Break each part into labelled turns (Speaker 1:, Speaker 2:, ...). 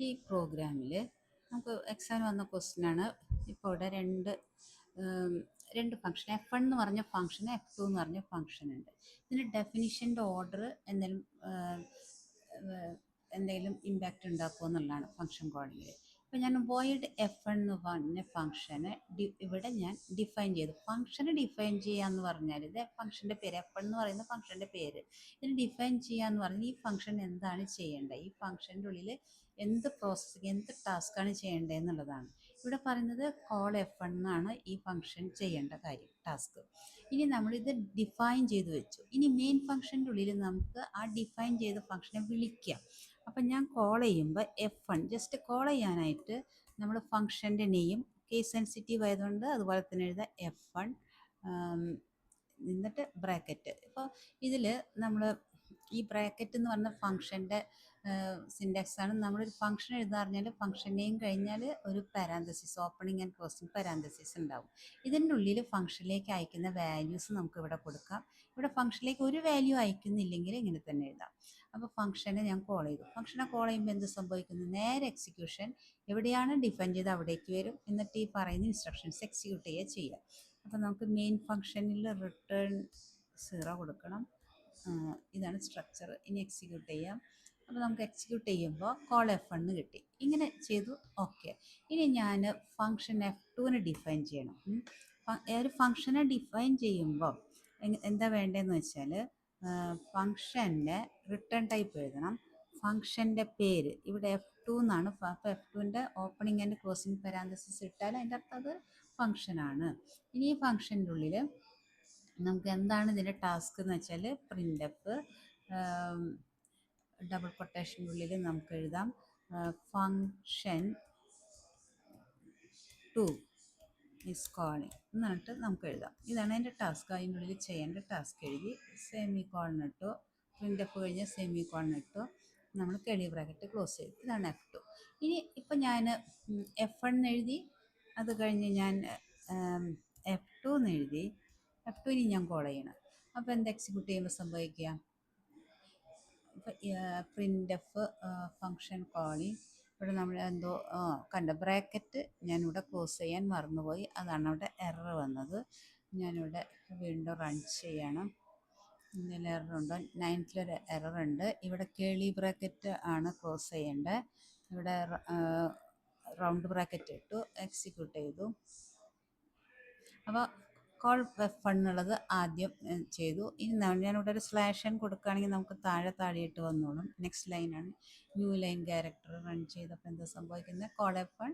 Speaker 1: ഈ പ്രോഗ്രാമിൽ നമുക്ക് എക്സാം വന്ന ക്വസ്റ്റ്യനാണ്. ഇപ്പോൾ ഇവിടെ ഉം, രണ്ട് ഫംഗ്ഷൻ F1 എന്ന് പറഞ്ഞ ഫംഗ്ഷൻ F2 എന്ന് പറഞ്ഞ ഫംഗ്ഷൻ ഉണ്ട്. ഇതിന് ഡെഫിനിഷൻ്റെ ഓർഡർ എന്തെങ്കിലും ഇമ്പാക്റ്റ് ഉണ്ടാക്കുമോ എന്നുള്ളതാണ് ഫംഗ്ഷൻ കോഡിങ്ങിൽ. ഇപ്പോൾ ഞാൻ വോയിഡ് F1 എന്ന് പറഞ്ഞ ഫംഗ്ഷന് ഇവിടെ ഞാൻ ഡിഫൈൻ ചെയ്തു. ഫംഗ്ഷന് ഡിഫൈൻ ചെയ്യാന്ന് പറഞ്ഞാൽ ഇത് ഫംഗ്ഷൻ്റെ പേര് F1 എന്ന് പറയുന്ന ഫംഗ്ഷൻ്റെ പേര്. ഇതിന് ഡിഫൈൻ ചെയ്യാന്ന് പറഞ്ഞാൽ ഈ ഫംഗ്ഷൻ എന്താണ് ചെയ്യേണ്ടത്, ഈ ഫംഗ്ഷൻ്റെ ഉള്ളിൽ എന്ത് പ്രോസസ്സിങ് എന്ത് ടാസ്ക്കാണ് ചെയ്യേണ്ടത് എന്നുള്ളതാണ്. ഇവിടെ പറയുന്നത് കോൾ F1 എന്നാണ് ഈ ഫംഗ്ഷൻ ചെയ്യേണ്ട ടാസ്ക്. ഇനി നമ്മളിത് ഡിഫൈൻ ചെയ്ത് വെച്ചു. ഇനി മെയിൻ ഫംഗ്ഷൻ്റെ ഉള്ളിൽ നമുക്ക് ആ ഡിഫൈൻ ചെയ്ത ഫംഗ്ഷനെ വിളിക്കാം. അപ്പം ഞാൻ കോൾ ചെയ്യുമ്പോൾ F1 ജസ്റ്റ് കോൾ ചെയ്യാനായിട്ട് നമ്മൾ ഫംഗ്ഷൻ്റെ നെയിം കേസ് സെൻസിറ്റീവ് ആയതുകൊണ്ട് അതുപോലെ തന്നെ എഴുതാം F1 എന്നിട്ട് ബ്രാക്കറ്റ്. ഇപ്പോൾ ഇതിൽ നമ്മൾ ഈ ബ്രാക്കറ്റ് എന്ന് പറഞ്ഞ ഫംഗ്ഷൻ്റെ സിൻറ്റാക്സ് ആണ്. നമ്മളൊരു ഫംഗ്ഷൻ എഴുതാറിഞ്ഞാൽ ഫംഗ്ഷൻ നെയിം കഴിഞ്ഞാൽ ഒരു parenthesis, opening and closing parenthesis ഉണ്ടാവും. ഇതിൻ്റെ ഉള്ളിൽ ഫംഗ്ഷനിലേക്ക് അയക്കുന്ന വാല്യൂസ് നമുക്ക് ഇവിടെ കൊടുക്കാം. ഇവിടെ ഫംഗ്ഷനിലേക്ക് ഒരു വാല്യൂ അയക്കുന്നില്ലെങ്കിൽ ഇങ്ങനെ തന്നെ എഴുതാം. അപ്പോൾ ഫംഗ്ഷനെ ഞാൻ കോൾ ചെയ്തു. ഫംഗ്ഷനെ കോൾ ചെയ്യുമ്പോൾ എന്ത് സംഭവിക്കുന്നു, നേരെ എക്സിക്യൂഷൻ എവിടെയാണ് ഡിഫൈൻ ചെയ്ത് അവിടേക്ക് വരും. എന്നിട്ട് ഈ പറയുന്ന ഇൻസ്ട്രക്ഷൻസ് എക്സിക്യൂട്ട് ചെയ്യുക. അപ്പോൾ നമുക്ക് മെയിൻ ഫംഗ്ഷനിൽ റിട്ടേൺ 0 കൊടുക്കണം. ഇതാണ് സ്ട്രക്ചർ. ഇനി എക്സിക്യൂട്ട് ചെയ്യാം. അപ്പോൾ നമുക്ക് എക്സിക്യൂട്ട് ചെയ്യുമ്പോൾ കോൾ F1 കിട്ടി. ഇങ്ങനെ ചെയ്തു. ഓക്കെ. ഇനി ഞാൻ ഫംഗ്ഷൻ F2നെ ഡിഫൈൻ ചെയ്യണം. ഒരു ഫംഗ്ഷനെ ഡിഫൈൻ ചെയ്യുമ്പോൾ എന്താ വേണ്ടതെന്ന് വെച്ചാൽ ഫംഗ്ഷൻ്റെ റിട്ടേൺ ടൈപ്പ് എഴുതണം. ഫംഗ്ഷൻ്റെ പേര് ഇവിടെ F2 എന്നാണ്. അപ്പോൾ F2ൻ്റെ ഓപ്പണിംഗ് ആൻഡ് ക്ലോസിംഗ് പാരാന്തസിസ് ഇട്ടാൽ അതിൻ്റെ അർത്ഥം അത് ഫംഗ്ഷനാണ്. ഇനി ഈ ഫംഗ്ഷൻ്റെ ഉള്ളിൽ നമുക്ക് എന്താണ് ഇതിൻ്റെ ടാസ്ക് എന്ന് വെച്ചാൽ പ്രിൻ്റ് ഡബിൾ കൊട്ടേഷൻ്റെ ഉള്ളിൽ നമുക്ക് എഴുതാം ഫംഗ്ഷൻ 2 ഈസ് കോളിംഗ് എന്നിട്ട് നമുക്ക് എഴുതാം. ഇതാണ് അതിൻ്റെ ടാസ്ക്. അതിൻ്റെ ഉള്ളിൽ ചെയ്യേണ്ട ടാസ്ക് എഴുതി സെമി കോളൻ ഇട്ടു. പ്രിൻ്റ് കഴിഞ്ഞ് സെമി കോളൻ ഇട്ടു. നമ്മൾ കെളി ബ്രാക്കറ്റ് ക്ലോസ് ചെയ്തു. ഇതാണ് F2. ഇനി ഇപ്പം ഞാൻ F1 എഴുതി. അത് കഴിഞ്ഞ് ഞാൻ F2 എന്ന് എഴുതി. F2 ഇനി ഞാൻ കോൾ ചെയ്യണം. അപ്പോൾ എന്ത് എക്സിക്യൂട്ട് ചെയ്യുമ്പോൾ സംഭവിക്കുക, പ്രിൻ്റ് ഫംഗ്ഷൻ കോളിംഗ്. ഇവിടെ നമ്മൾ എന്തോ കണ്ട ബ്രാക്കറ്റ് ഞാനിവിടെ ക്ലോസ് ചെയ്യാൻ മറന്നുപോയി. അതാണ് അവിടെ എറർ വന്നത്. ഞാനിവിടെ വീണ്ടും റൺ ചെയ്യണം. എന്തെങ്കിലും എററുണ്ടോ? 9th എറർ ഉണ്ട്. ഇവിടെ കേളി ബ്രാക്കറ്റ് ആണ് ക്ലോസ് ചെയ്യേണ്ടത്. ഇവിടെ റൗണ്ട് ബ്രാക്കറ്റ് ഇട്ടു. എക്സിക്യൂട്ട് ചെയ്തു. അപ്പോൾ കോൾ F1 എന്നുള്ളത് ആദ്യം ചെയ്തു. ഇനി ഞാനിവിടെ ഒരു /n കൊടുക്കുകയാണെങ്കിൽ നമുക്ക് താഴെയായിട്ട് വന്നോളും. നെക്സ്റ്റ് ലൈനാണ് ന്യൂ ലൈൻ ക്യാരക്ടർ റൺ ചെയ്തപ്പോൾ എന്താ സംഭവിക്കുന്നത്, കോൾ F1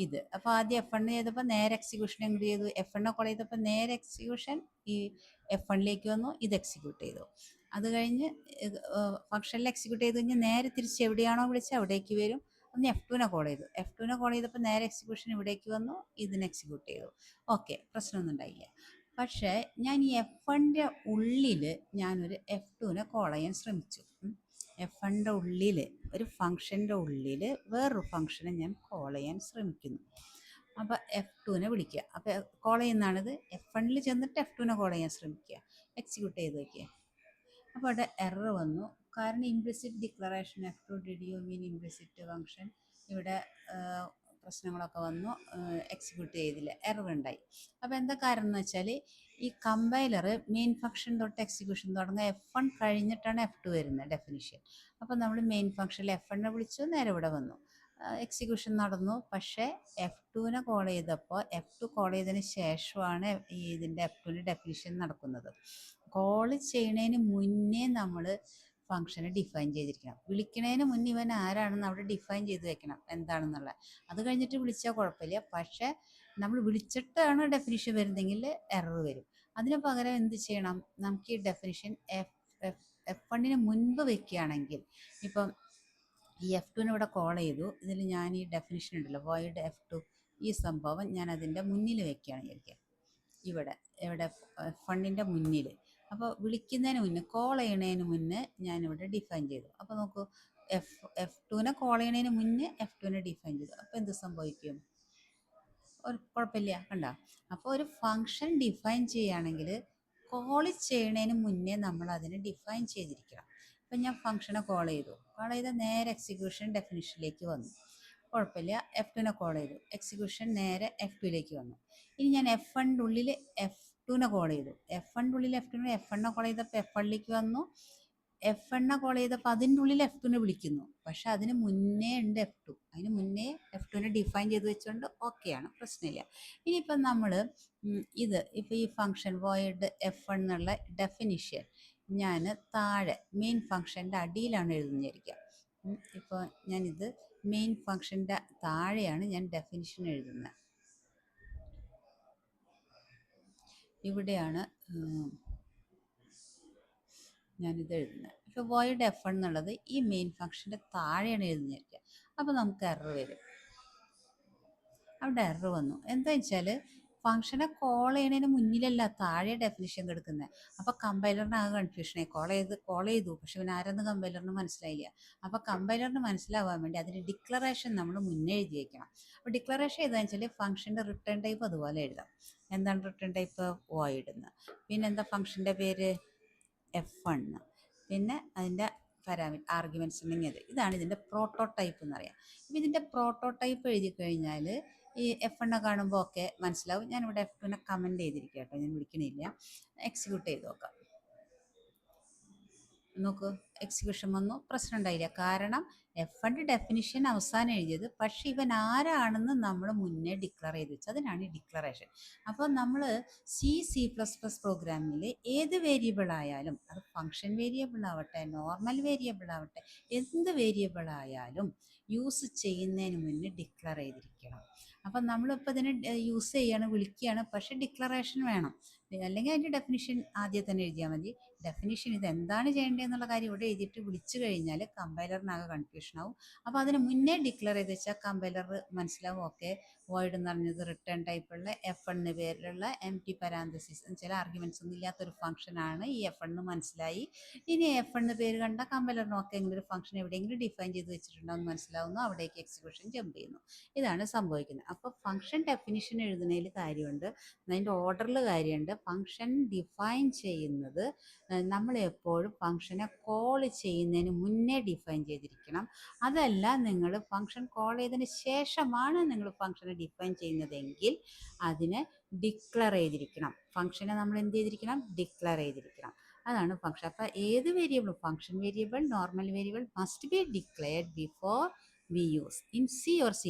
Speaker 1: ഇത്. അപ്പോൾ ആദ്യം F1 ചെയ്തപ്പോൾ നേരെ എക്സിക്യൂഷൻ എന്ത് ചെയ്തു, F1 കോൾ ചെയ്തപ്പോൾ നേരെ എക്സിക്യൂഷൻ ഈ F1ലേക്ക് വന്നു. ഇത് എക്സിക്യൂട്ട് ചെയ്തു. അത് കഴിഞ്ഞ് ഫംഗ്ഷനിൽ എക്സിക്യൂട്ട് ചെയ്ത് കഴിഞ്ഞാൽ നേരെ തിരിച്ച് എവിടെയാണോ വിളിച്ചത് അവിടേക്ക് വരും. ഒന്ന് F2നെ കോൾ ചെയ്തു. F2നെ കോൾ ചെയ്തപ്പോൾ നേരെ എക്സിക്യൂഷൻ ഇവിടേക്ക് വന്നു. ഇതിന് എക്സിക്യൂട്ട് ചെയ്തു. ഓക്കെ, പ്രശ്നമൊന്നും ഉണ്ടായില്ല. പക്ഷേ ഞാൻ ഈ F1ൻ്റെ ഉള്ളിൽ ഞാനൊരു F2നെ കോൾ ചെയ്യാൻ ശ്രമിച്ചു. F1ൻ്റെ ഉള്ളിൽ ഒരു ഫംഗ്ഷൻ്റെ ഉള്ളിൽ വേറൊരു ഫംഗ്ഷനെ ഞാൻ കോൾ ചെയ്യാൻ ശ്രമിക്കുന്നു. അപ്പോൾ F2നെ വിളിക്കുക. അപ്പോൾ കോൾ ചെയ്യുന്നതാണിത്. F1ൽ ചെന്നിട്ട് F2നെ കോൾ ചെയ്യാൻ ശ്രമിക്കുക. എക്സിക്യൂട്ട് ചെയ്ത് വയ്ക്കുക. അപ്പോൾ അവിടെ എറർ വന്നു. കാരണം implicit declaration F2 did you mean implicit function. ഇവിടെ പ്രശ്നങ്ങളൊക്കെ വന്നു. എക്സിക്യൂട്ട് ചെയ്തില്ല, എറർ ഉണ്ടായി. അപ്പോൾ എന്താ കാരണം എന്ന് വെച്ചാൽ ഈ കമ്പൈലർ മെയിൻ ഫംഗ്ഷൻ തൊട്ട് എക്സിക്യൂഷൻ തുടങ്ങുക F1 കഴിഞ്ഞിട്ടാണ് F2 വരുന്നത് ഡെഫിനിഷൻ. അപ്പോൾ നമ്മൾ മെയിൻ ഫംഗ്ഷനിൽ F1നെ വിളിച്ചു, നേരെ ഇവിടെ വന്നു, എക്സിക്യൂഷൻ നടന്നു. പക്ഷേ F2നെ കോൾ ചെയ്തപ്പോൾ F2 കോൾ ചെയ്തതിന് ശേഷമാണ് ഇതിൻ്റെ F2ൻ്റെ ഡെഫിനിഷൻ നടക്കുന്നത്. കോൾ ചെയ്യുന്നതിന് മുന്നേ നമ്മൾ ഫംഗ്ഷനെ ഡിഫൈൻ ചെയ്തിരിക്കണം. വിളിക്കുന്നതിന് മുന്നേ ഇവൻ ആരാണെന്ന് അവിടെ ഡിഫൈൻ ചെയ്ത് വെക്കണം എന്താണെന്നുള്ളത്. അത് കഴിഞ്ഞിട്ട് വിളിച്ചാൽ കുഴപ്പമില്ല. പക്ഷേ നമ്മൾ വിളിച്ചിട്ടാണ് ഡെഫിനിഷൻ വരുന്നതെങ്കിൽ എറർ വരും. അതിന് പകരം എന്ത് ചെയ്യണം, നമുക്ക് ഈ ഡെഫിനിഷൻ F1ന് മുൻപ് വെക്കുകയാണെങ്കിൽ, ഇപ്പം ഈ F2നെ ഇവിടെ കോൾ ചെയ്തു. ഇതിൽ ഞാൻ ഈ ഡെഫിനിഷൻ ഉണ്ടല്ലോ വോയിഡ് F2, ഈ സംഭവം ഞാൻ അതിൻ്റെ മുന്നിൽ വെക്കുകയാണ് വിചാരിക്കുക. ഇവിടെ F1ൻ്റെ മുന്നിൽ. അപ്പോൾ വിളിക്കുന്നതിന് മുന്നേ, കോൾ ചെയ്യണതിന് മുന്നേ ഞാനിവിടെ ഡിഫൈൻ ചെയ്തു. അപ്പോൾ നോക്കൂ, F2നെ കോൾ ചെയ്യണതിന് മുന്നേ F2നെ ഡിഫൈൻ ചെയ്തു. അപ്പോൾ എന്ത് സംഭവിക്കും, ഒരു കുഴപ്പമില്ല, കണ്ടോ. അപ്പോൾ ഒരു ഫംഗ്ഷൻ ഡിഫൈൻ ചെയ്യുകയാണെങ്കിൽ കോൾ ചെയ്യണതിന് മുന്നേ നമ്മൾ അതിനെ ഡിഫൈൻ ചെയ്തിരിക്കണം. അപ്പം ഞാൻ ഫംഗ്ഷനെ കോൾ ചെയ്ത് നേരെ എക്സിക്യൂഷൻ ഡെഫിനിഷനിലേക്ക് വന്നു. കുഴപ്പമില്ല. F2 കോൾ ചെയ്തു, എക്സിക്യൂഷൻ നേരെ F2 വന്നു. ഇനി ഞാൻ F1 ഉള്ളിൽ F2 കോൾ ചെയ്തു, F1 ഉള്ളിൽ F1 കോൾ ചെയ്തപ്പോൾ F1 വന്നു. F1 കോൾ ചെയ്തപ്പോൾ അതിൻ്റെ ഉള്ളിൽ F2 വിളിക്കുന്നു, പക്ഷെ അതിന് മുന്നേ ഉണ്ട് F2. അതിന് മുന്നേ F2 ഡിഫൈൻ ചെയ്ത് വെച്ചുകൊണ്ട് ഓക്കെയാണ്, പ്രശ്നമില്ല. ഇനിയിപ്പം നമ്മൾ ഇപ്പോൾ ഈ ഫംഗ്ഷൻ void F1 എന്നുള്ള ഡെഫിനിഷൻ ഞാൻ താഴെ മെയിൻ ഫംഗ്ഷൻ്റെ അടിയിലാണ് എഴുതുന്നിരിക്കുക. ഇപ്പോൾ ഞാനിത് മെയിൻ ഫംഗ്ഷൻ്റെ താഴെയാണ് ഞാൻ ഡെഫിനിഷൻ എഴുതുന്നത്. ഇവിടെയാണ് ഞാനിത് എഴുതുന്നത്. ഇപ്പോൾ void F1 എന്നുള്ളത് ഈ മെയിൻ ഫംഗ്ഷൻ്റെ താഴെയാണ് എഴുതുന്നിരിക്കുക. അപ്പോൾ നമുക്ക് എറർ വരും. അവിടെ എറർ വന്നു. എന്താ വെച്ചാൽ ഫംഗ്ഷനെ കോൾ ചെയ്യുന്നതിന് മുന്നിലല്ല താഴെ ഡെഫിനിഷൻ കിടക്കുന്നത്. അപ്പോൾ കമ്പൈലറിന് ആകെ കൺഫ്യൂഷനായി. കോൾ ചെയ്തു പക്ഷെ പിന്നെ ആരെന്ന് കമ്പൈലറിന് മനസ്സിലായില്ല. അപ്പോൾ കമ്പൈലറിന് മനസ്സിലാവാൻ വേണ്ടി അതിൻ്റെ ഡിക്ലറേഷൻ നമ്മൾ മുന്നേ എഴുതി വയ്ക്കണം. അപ്പോൾ ഡിക്ലറേഷൻ എഴുതാന്ന് വെച്ചാൽ ഫംഗ്ഷൻ്റെ റിട്ടേൺ ടൈപ്പ് അതുപോലെ എഴുതാം. എന്താണ് റിട്ടേൺ ടൈപ്പ്? void എന്ന്. പിന്നെ എന്താ ഫംഗ്ഷൻ്റെ പേര്? F1. പിന്നെ അതിൻ്റെ ആർഗ്യുമെൻറ്റ്സ് ഉണ്ടെങ്കിൽ ഇതാണ് ഇതിൻ്റെ പ്രോട്ടോടൈപ്പ് എന്ന് പറയാം. അപ്പോൾ ഇതിൻ്റെ പ്രോട്ടോടൈപ്പ് എഴുതി കഴിഞ്ഞാൽ ഈ F1 കാണുമ്പോൾ ഒക്കെ മനസ്സിലാവും. ഞാനിവിടെ F2 കമൻറ്റ് ചെയ്തിരിക്കുക കേട്ടോ, ഞാൻ വിളിക്കണില്ല. എക്സിക്യൂട്ട് ചെയ്ത് നോക്കാം. നോക്കൂ, എക്സിക്യൂഷൻ വന്നു, പ്രശ്നം ഉണ്ടായില്ല. കാരണം F1 ഡെഫിനിഷൻ അവസാനം എഴുതിയത്, പക്ഷെ ഇവൻ ആരാണെന്ന് നമ്മൾ മുന്നേ ഡിക്ലെയർ ചെയ്ത് വെച്ചു. അതിനാണ് ഈ ഡിക്ലറേഷൻ. അപ്പോൾ നമ്മൾ C++ പ്രോഗ്രാമിൽ ഏത് വേരിയബിൾ ആയാലും, അത് ഫംഗ്ഷൻ വേരിയബിൾ ആവട്ടെ, നോർമൽ വേരിയബിൾ ആവട്ടെ, എന്ത് വേരിയബിൾ ആയാലും യൂസ് ചെയ്യുന്നതിന് മുന്നേ ഡിക്ലെയർ ചെയ്തിരിക്കണം. അപ്പം നമ്മളിപ്പോൾ ഇതിനെ യൂസ് ചെയ്യാണ്, വിളിക്കുകയാണ്, പക്ഷേ ഡിക്ലറേഷൻ വേണം. അല്ലെങ്കിൽ അതിൻ്റെ ഡെഫിനിഷൻ ആദ്യം തന്നെ എഴുതിയാൽ മതി. ഡെഫിനിഷൻ ഇത് എന്താണ് ചെയ്യേണ്ടതെന്നുള്ള കാര്യം ഇവിടെ എഴുതിയിട്ട് വിളിച്ചു കഴിഞ്ഞാൽ കമ്പൈലറിനാകെ കൺഫ്യൂഷൻ ആവും. അപ്പോൾ അതിന് മുന്നേ ഡിക്ലെയർ ചെയ്ത് വെച്ചാൽ കമ്പൈലർ മനസ്സിലാവും. ഓക്കെ, void എന്ന് പറഞ്ഞത് റിട്ടേൺ ടൈപ്പുള്ള F1 പേരിലുള്ള empty parenthesis ചില ആർഗ്യുമെൻറ്റ്സ് ഒന്നും ഇല്ലാത്തൊരു ഫംഗ്ഷനാണ് ഈ F1 മനസ്സിലായി. ഇനി F1 പേര് കണ്ട കമ്പൈലറിന് ഒക്കെ എങ്ങനെ ഒരു ഫംഗ്ഷൻ എവിടെയെങ്കിലും ഡിഫൈൻ ചെയ്ത് വെച്ചിട്ടുണ്ടോ മനസ്സിലാവുന്നു, അവിടേക്ക് എക്സിക്യൂഷൻ ജമ്പ് ചെയ്യുന്നു. ഇതാണ് സംഭവിക്കുന്നത്. അപ്പോൾ ഫംഗ്ഷൻ ഡെഫിനിഷൻ എഴുതുന്നതിൽ കാര്യമുണ്ട്, അതിൻ്റെ ഓർഡറിൽ കാര്യമുണ്ട്. ഫംഗ്ഷൻ ഡിഫൈൻ ചെയ്യുന്നത് നമ്മൾ എപ്പോഴും ഫംഗ്ഷനെ കോൾ ചെയ്യുന്നതിന് മുന്നേ ഡിഫൈൻ ചെയ്തിരിക്കണം. അതല്ല നിങ്ങൾ ഫംഗ്ഷൻ കോൾ ചെയ്തതിന് ശേഷമാണ് നിങ്ങൾ ഫംഗ്ഷനെ ഡിഫൈൻ ചെയ്യുന്നതെങ്കിൽ അതിനെ ഡിക്ലെയർ ചെയ്തിരിക്കണം. ഫംഗ്ഷനെ നമ്മൾ എന്ത് ചെയ്തിരിക്കണം? ഡിക്ലെയർ ചെയ്തിരിക്കണം. അതാണ് ഫംഗ്ഷൻ. അപ്പോൾ ഏത് വേരിയബിളും, function variable, normal variable must be declared before we use in C or C++.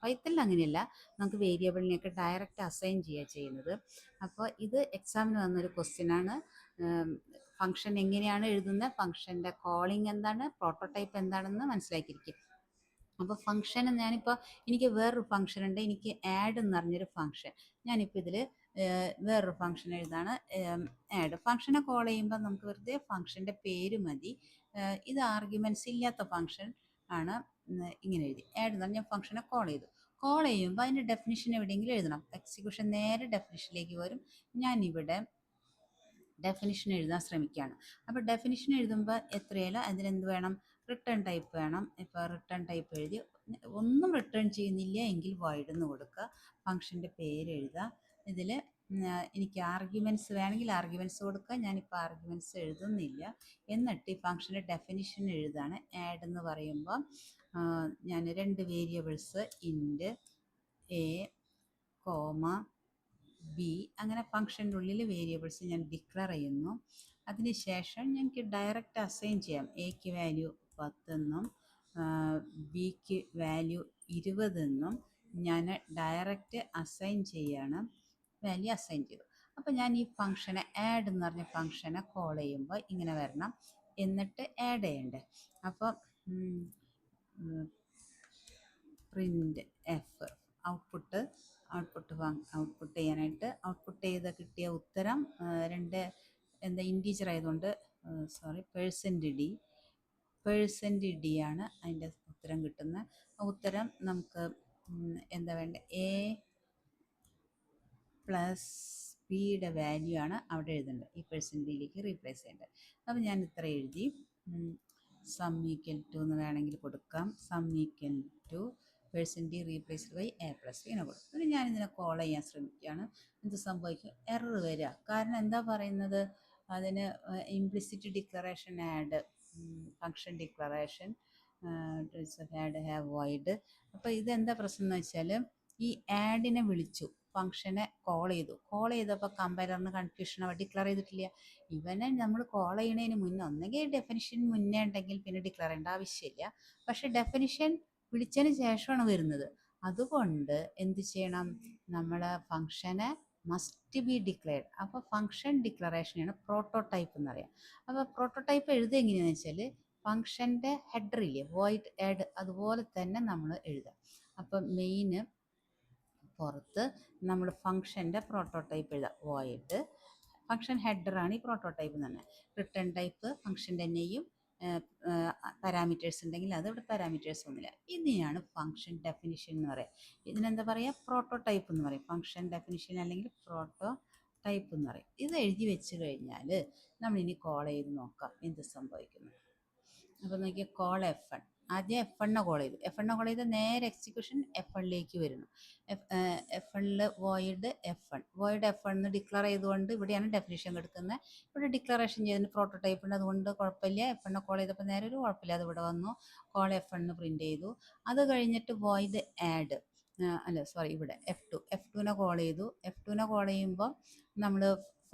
Speaker 1: പൈത്തണിൽ അങ്ങനെയല്ല, നമുക്ക് വേരിയബിളിനെയൊക്കെ ഡയറക്റ്റ് അസൈൻ ചെയ്യുന്നത്. അപ്പോൾ ഇത് എക്സാമിന് വന്നൊരു ക്വസ്റ്റ്യനാണ്. ഫംഗ്ഷൻ എങ്ങനെയാണ് എഴുതുന്നത്, ഫംഗ്ഷൻ്റെ കോളിംഗ് എന്താണ്, പ്രോട്ടോടൈപ്പ് എന്താണെന്ന് മനസ്സിലാക്കിയിരിക്കും. അപ്പോൾ ഫംഗ്ഷൻ ഞാനിപ്പോൾ എനിക്ക് വേറൊരു ഫംഗ്ഷൻ ഉണ്ട്, എനിക്ക് ആഡ് എന്ന് പറഞ്ഞൊരു ഫംഗ്ഷൻ. ഞാനിപ്പോൾ ഇതിൽ വേറൊരു ഫംഗ്ഷൻ എഴുതാണ്, ആഡ്. ഫംഗ്ഷനെ കോൾ ചെയ്യുമ്പോൾ നമുക്ക് വെറുതെ ഫംഗ്ഷൻ്റെ പേര് മതി. ഇത് ആർഗ്യുമെൻറ്റ്സ് ഇല്ലാത്ത ഫംഗ്ഷൻ ആണ്. ഇങ്ങനെ എഴുതി ആഡ് എന്ന് പറഞ്ഞാൽ ഫംഗ്ഷനെ കോൾ ചെയ്തു. കോൾ ചെയ്യുമ്പോൾ അതിൻ്റെ ഡെഫിനിഷൻ എവിടെയെങ്കിലും എഴുതണം. എക്സിക്യൂഷൻ നേരെ ഡെഫിനിഷനിലേക്ക് വരും. ഞാനിവിടെ ഡെഫിനിഷൻ എഴുതാൻ ശ്രമിക്കുകയാണ്. അപ്പോൾ ഡെഫിനിഷൻ എഴുതുമ്പോൾ എത്രയായാലും അതിലെന്ത് വേണം? റിട്ടേൺ ടൈപ്പ് വേണം. ഇപ്പോൾ റിട്ടേൺ ടൈപ്പ് എഴുതി, ഒന്നും റിട്ടേൺ ചെയ്യുന്നില്ല എങ്കിൽ void എന്ന് കൊടുക്കുക. ഫംഗ്ഷൻ്റെ പേര് എഴുതുക. ഇതിൽ എനിക്ക് ആർഗ്യുമെൻറ്റ്സ് വേണമെങ്കിൽ ആർഗ്യുമെൻറ്റ്സ് കൊടുക്കുക. ഞാനിപ്പോൾ ആർഗ്യുമെൻറ്റ്സ് എഴുതുന്നില്ല. എന്നിട്ട് ഈ ഫംഗ്ഷൻ്റെ ഡെഫിനിഷൻ എഴുതാണ്. ആഡ് എന്ന് പറയുമ്പോൾ ഞാൻ 2 വേരിയബിൾസ് ഇൻറ്റ് എ കോമ ബി, അങ്ങനെ ഫംഗ്ഷൻ്റെ ഉള്ളിൽ വേരിയബിൾസ് ഞാൻ ഡിക്ലെയർ ചെയ്യുന്നു. അതിനുശേഷം ഞങ്ങൾക്ക് ഡയറക്റ്റ് അസൈൻ ചെയ്യാം. എക്ക് വാല്യൂ 10 എന്നും ബിക്ക് വാല്യൂ 20 എന്നും ഞാൻ ഡയറക്റ്റ് അസൈൻ ചെയ്യാണ്. വാല്യൂ അസൈൻ ചെയ്തു. അപ്പോൾ ഞാൻ ഈ ഫംഗ്ഷനെ ആഡ് എന്ന് പറഞ്ഞ ഫംഗ്ഷനെ കോൾ ചെയ്യുമ്പോൾ ഇങ്ങനെ വരണം. എന്നിട്ട് ആഡ് ചെയ്യണ്ടേ. അപ്പം പ്രിൻ്റ് എഫ് ഔട്ട്പുട്ട് ചെയ്യാനായിട്ട് ഔട്ട്പുട്ട് ചെയ്ത് കിട്ടിയ ഉത്തരം 2 എന്താ ഇൻറ്റീജർ ആയതുകൊണ്ട് %d ആണ് അതിൻ്റെ ഉത്തരം കിട്ടുന്നത്. ഉത്തരം നമുക്ക് എന്താ വേണ്ട, എ പ്ലസ് ബിയുടെ വാല്യൂ ആണ് അവിടെ എഴുതേണ്ടത്. ഈ %ലേക്ക് റീപ്ലേസ് ചെയ്യേണ്ടത്. അപ്പോൾ ഞാൻ ഇത്ര എഴുതി. സം ഈക്വൽ ടു എന്ന് വേണമെങ്കിൽ കൊടുക്കാം. Sum equal to % replaced by A plus B കൊടുക്കും. പിന്നെ ഞാനിതിനെ കോൾ ചെയ്യാൻ ശ്രമിക്കുകയാണ്. എന്ത് സംഭവിക്കും? എറർ വരിക. കാരണം എന്താ പറയുന്നത്? അതിന് implicit declaration add function declaration add have void. അപ്പോൾ ഇതെന്താ പ്രശ്നം എന്ന് വെച്ചാൽ ഈ ആഡിനെ വിളിച്ചു, ഫംഗ്ഷനെ കോൾ ചെയ്തപ്പോൾ കമ്പൈലറിന് കൺഫ്യൂഷൻ ആവുക, ഡിക്ലെയർ ചെയ്തിട്ടില്ല. ഇവനെ നമ്മൾ കോൾ ചെയ്യണതിന് മുന്നേ ഒന്നെങ്കിൽ ഡെഫിനിഷൻ മുന്നേ ഉണ്ടെങ്കിൽ പിന്നെ ഡിക്ലെയർ ചെയ്യേണ്ട ആവശ്യമില്ല. പക്ഷെ ഡെഫിനിഷൻ വിളിച്ചതിന് ശേഷമാണ് വരുന്നത്. അതുകൊണ്ട് എന്ത് ചെയ്യണം, നമ്മൾ ഫംഗ്ഷനെ മസ്റ്റ് ബി ഡിക്ലെയർഡ്. അപ്പോൾ ഫംഗ്ഷൻ ഡിക്ലറേഷനാണ് പ്രോട്ടോടൈപ്പ് എന്ന് പറയാം. അപ്പോൾ പ്രോട്ടോടൈപ്പ് എഴുതുക എങ്ങനെയാണെന്ന് വെച്ചാൽ ഫംഗ്ഷൻ്റെ ഹെഡറില്ലേ വോയിഡ് ആഡ്, അതുപോലെ തന്നെ നമ്മൾ എഴുതാം. അപ്പം മെയിന് പുറത്ത് നമ്മൾ ഫംഗ്ഷൻ്റെ പ്രോട്ടോടൈപ്പ് എഴുതാം. വോയിഡ് ഫംഗ്ഷൻ ഹെഡറാണ് ഈ പ്രോട്ടോടൈപ്പ് എന്ന് പറഞ്ഞാൽ. റിട്ടേൺ ടൈപ്പ് ഫംഗ്ഷൻ്റെ നെയ്യും പാരാമീറ്റേഴ്സ് ഉണ്ടെങ്കിൽ അത് ഇവിടെ പാരാമീറ്റേഴ്സ് ഒന്നുമില്ല. ഇതിനെയാണ് ഫംഗ്ഷൻ ഡെഫിനിഷൻ എന്ന് പറയുക. ഇതിനെന്താ പറയുക, പ്രോട്ടോടൈപ്പ് എന്ന് പറയും. ഫംഗ്ഷൻ ഡെഫിനിഷൻ അല്ലെങ്കിൽ പ്രോട്ടോടൈപ്പ് എന്ന് പറയും. ഇത് എഴുതി വെച്ച് കഴിഞ്ഞാൽ നമ്മളിനി കോൾ ചെയ്ത് നോക്കാം എന്ത് സംഭവിക്കുന്നു. അപ്പോൾ നോക്കിയാൽ കോൾ F1, ആദ്യം F1 കോൾ ചെയ്തു. F1 കോൾ ചെയ്ത് നേരെ എക്സിക്യൂഷൻ F1ലേക്ക് വരുന്നു. F1 വോയിഡ് F1 എന്ന് ഡിക്ലെയർ ചെയ്തുകൊണ്ട് ഇവിടെയാണ് ഡെഫിനിഷൻ എടുക്കുന്നത്. ഇവിടെ ഡിക്ലറേഷൻ ചെയ്തതിന് പ്രോട്ടോടൈപ്പ് ഉണ്ട്, അതുകൊണ്ട് കുഴപ്പമില്ല. F1 കോൾ ചെയ്തപ്പോൾ നേരെ ഒരു കുഴപ്പമില്ല, അത് ഇവിടെ വന്നു. കോൾ F1 പ്രിൻറ്റ് ചെയ്തു. അത് കഴിഞ്ഞിട്ട് വോയിഡ് ആഡ് ഇവിടെ F2 കോൾ ചെയ്തു. F2 കോൾ ചെയ്യുമ്പോൾ നമ്മൾ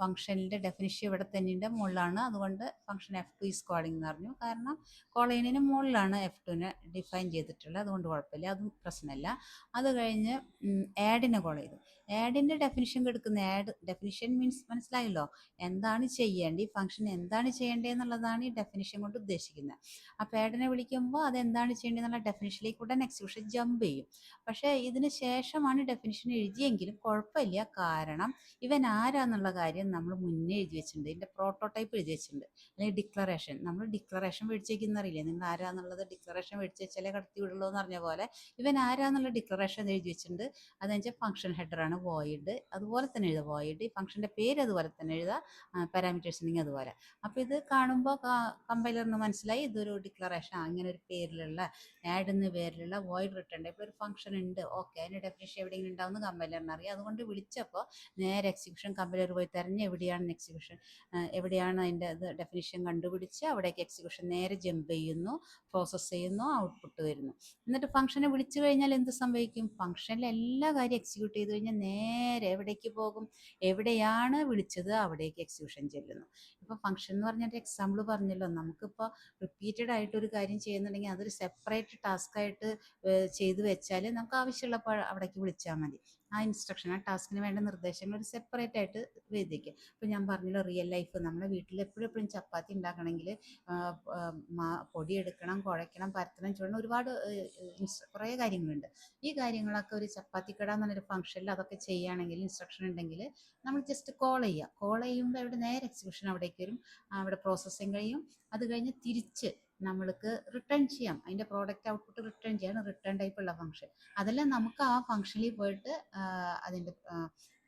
Speaker 1: ഫംഗ്ഷനിൻ്റെ ഡെഫിനിഷൻ ഇവിടെ തന്നെയുണ്ട്, മുകളിലാണ്. അതുകൊണ്ട് ഫംഗ്ഷൻ F2 ഈസ് കോളിംഗ് എന്ന് പറഞ്ഞു. കാരണം കോൾ ചെയ്യുന്നതിന് മുകളിലാണ് F2 ഡിഫൈൻ ചെയ്തിട്ടുള്ളത്, അതുകൊണ്ട് കുഴപ്പമില്ല, അതും പ്രശ്നമില്ല. അത് കഴിഞ്ഞ് ആഡിനെ കോൾ ചെയ്തു. ആഡിൻ്റെ ഡെഫിനിഷൻ എടുക്കുന്ന ഡെഫിനിഷൻ മീൻസ് മനസ്സിലായല്ലോ, എന്താണ് ചെയ്യേണ്ടത്, ഈ ഫംഗ്ഷൻ എന്താണ് ചെയ്യേണ്ടത് എന്നുള്ളതാണ് ഈ ഡെഫിനിഷൻ കൊണ്ട് ഉദ്ദേശിക്കുന്നത്. അപ്പോൾ ആഡിനെ വിളിക്കുമ്പോൾ അതെന്താണ് ചെയ്യേണ്ടത് എന്നുള്ള ഡെഫിനിഷനിലേക്ക് ഉടൻ എക്സിക്യൂഷൻ ജമ്പ് ചെയ്യും. പക്ഷേ ഇതിന് ശേഷമാണ് ഡെഫിനിഷൻ എഴുതിയെങ്കിലും കുഴപ്പമില്ല, കാരണം ഇവൻ ആരാന്നുള്ള കാര്യം നമ്മൾ മുന്നേ എഴുതി വെച്ചിട്ടുണ്ട്. ഇതിൻ്റെ പ്രോട്ടോടൈപ്പ് എഴുതി വെച്ചിട്ടുണ്ട്, അല്ലെങ്കിൽ ഡിക്ലറേഷൻ. നമ്മൾ ഡിക്ലറേഷൻ മേടിച്ചേക്കുന്ന അറിയില്ലേ, നിങ്ങൾ ആരാന്നുള്ളത് ഡിക്ലറേഷൻ മേടിച്ച് വെച്ചാലേ കടത്തി വിടുള്ളൂ എന്ന് പറഞ്ഞ പോലെ ഇവൻ ആരാന്നുള്ള ഡിക്ലറേഷൻ എഴുതി വെച്ചിട്ടുണ്ട്. അതെന്ന് വെച്ചാൽ ഫംഗ്ഷൻ ഹെഡറാണ് വോയിഡ്, അതുപോലെ തന്നെ എഴുതുക വോയിഡ്. ഈ ഫംഗ്ഷൻ്റെ പേര് അതുപോലെ തന്നെ എഴുതുക, പാരാമീറ്റേഴ്സ് ഉണ്ടെങ്കിൽ അതുപോലെ. അപ്പോൾ ഇത് കാണുമ്പോൾ കമ്പൈലറിന് മനസ്സിലായി ഇതൊരു ഡിക്ലറേഷൻ, അങ്ങനെ ഒരു പേരിലുള്ള ആഡ് എന്ന പേരിലുള്ള വോയിഡ് റിട്ടേൺ ടൈപ്പ് ഒരു ഫംഗ്ഷൻ ഉണ്ട്. ഓക്കെ, അതിൻ്റെ ഡെഫിനിഷൻ എവിടെയെങ്കിലും ഉണ്ടാവുമെന്ന് കമ്പൈലറിന് അറിയാം. അതുകൊണ്ട് വിളിച്ചപ്പോൾ നേരെ എക്സിക്യൂഷൻ കമ്പൈലർ പോയി തിരഞ്ഞ് എവിടെയാണ് അതിൻ്റെ ഡെഫിനിഷൻ കണ്ടുപിടിച്ച് അവിടേക്ക് എക്സിക്യൂഷൻ നേരെ ജമ്പ് ചെയ്യുന്നു, പ്രോസസ്സ് ചെയ്യുന്നു, ഔട്ട്പുട്ട് വരുന്നു. എന്നിട്ട് ഫംഗ്ഷനെ വിളിച്ചു കഴിഞ്ഞാൽ എന്ത് സംഭവിക്കും, ഫംഗ്ഷനിലെ എല്ലാ കാര്യം എക്സിക്യൂട്ട് ചെയ്ത് കഴിഞ്ഞാൽ നേരെ എവിടേക്ക് പോകും, എവിടെയാണ് വിളിച്ചത് അവിടേക്ക് എക്സിക്യൂഷൻ ചെല്ലുന്നു. ഇപ്പോൾ ഫംഗ്ഷൻ എന്ന് പറഞ്ഞിട്ട് എക്സാമ്പിൾ പറഞ്ഞല്ലോ, നമുക്കിപ്പോൾ റിപ്പീറ്റഡ് ആയിട്ട് ഒരു കാര്യം ചെയ്യുന്നുണ്ടെങ്കിൽ അതൊരു സെപ്പറേറ്റ് ടാസ്ക് ആയിട്ട് ചെയ്ത് വെച്ചാൽ നമുക്ക് ആവശ്യമുള്ളപ്പോൾ അവിടേക്ക് വിളിച്ചാൽ മതി. ആ ഇൻസ്ട്രക്ഷൻ, ആ ടാസ്കിന് വേണ്ട നിർദ്ദേശങ്ങൾ ഒരു സെപ്പറേറ്റ് ആയിട്ട് എഴുതിക്കുക. ഇപ്പോൾ ഞാൻ പറഞ്ഞല്ലോ റിയൽ ലൈഫ്, നമ്മുടെ വീട്ടിൽ എപ്പോഴും ചപ്പാത്തി ഉണ്ടാക്കണമെങ്കിൽ പൊടി എടുക്കണം, കുഴയ്ക്കണം, പരത്തണം, ചുടണം, ഒരുപാട് കുറേ കാര്യങ്ങളുണ്ട്. ഈ കാര്യങ്ങളൊക്കെ ഒരു ചപ്പാത്തിക്കട എന്നൊരു ഫംഗ്ഷനിൽ അതൊക്കെ ചെയ്യുകയാണെങ്കിൽ ഇൻസ്ട്രക്ഷൻ ഉണ്ടെങ്കിൽ നമ്മൾ ജസ്റ്റ് കോൾ ചെയ്യുമ്പോൾ അവിടെ നേരെ എക്സിക്യൂഷൻ അവിടേക്ക് വരും, അവിടെ പ്രോസസ്സിങ് കഴിയും. അത് കഴിഞ്ഞ് തിരിച്ച് നമ്മൾക്ക് റിട്ടേൺ ചെയ്യാം, അതിൻ്റെ പ്രോഡക്റ്റ് ഔട്ട്പുട്ട് റിട്ടേൺ ചെയ്യാൻ റിട്ടേൺ ടൈപ്പ് ഉള്ള ഫംഗ്ഷൻ. അതെല്ലാം നമുക്ക് ആ ഫംഗ്ഷനിൽ പോയിട്ട് അതിൻ്റെ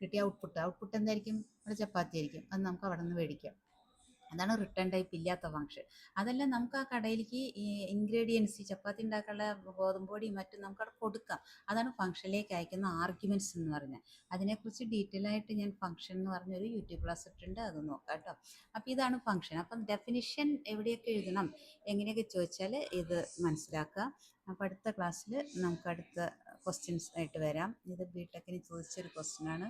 Speaker 1: കിട്ടിയ ഔട്ട്പുട്ട് എന്തായിരിക്കും, അവിടെ ചപ്പാത്തി ആയിരിക്കും, അത് നമുക്ക് അവിടെ നിന്ന് മേടിക്കാം. അതാണ് റിട്ടേൺ ടൈപ്പ് ഇല്ലാത്ത ഫംഗ്ഷൻ. അതെല്ലാം നമുക്ക് ആ കടയിലേക്ക് ഈ ഇൻഗ്രീഡിയൻസ്, ചപ്പാത്തി ഉണ്ടാക്കാനുള്ള ഗോതമ്പ് പൊടിയും മറ്റും നമുക്ക് അവിടെ കൊടുക്കാം. അതാണ് ഫംഗ്ഷനിലേക്ക് അയക്കുന്ന ആർഗ്യുമെൻറ്റ്സ് എന്ന് പറഞ്ഞാൽ. അതിനെക്കുറിച്ച് ഡീറ്റെയിൽ ആയിട്ട് ഞാൻ ഫംഗ്ഷൻ എന്ന് പറഞ്ഞൊരു യൂട്യൂബ് ക്ലാസ് ഇട്ടിട്ടുണ്ട്, അത് നോക്കാം കേട്ടോ. അപ്പോൾ ഇതാണ് ഫംഗ്ഷൻ. അപ്പം ഡെഫിനിഷൻ എവിടെയൊക്കെ എഴുതണം എങ്ങനെയൊക്കെ ചോദിച്ചാൽ ഇത് മനസ്സിലാക്കുക. അപ്പോൾ അടുത്ത ക്ലാസ്സിൽ നമുക്ക് അടുത്ത ക്വസ്റ്റ്യൻസ് ആയിട്ട് വരാം. ഇത് ബിടെക്കിന് ചോദിച്ചൊരു ക്വസ്റ്റ്യനാണ്.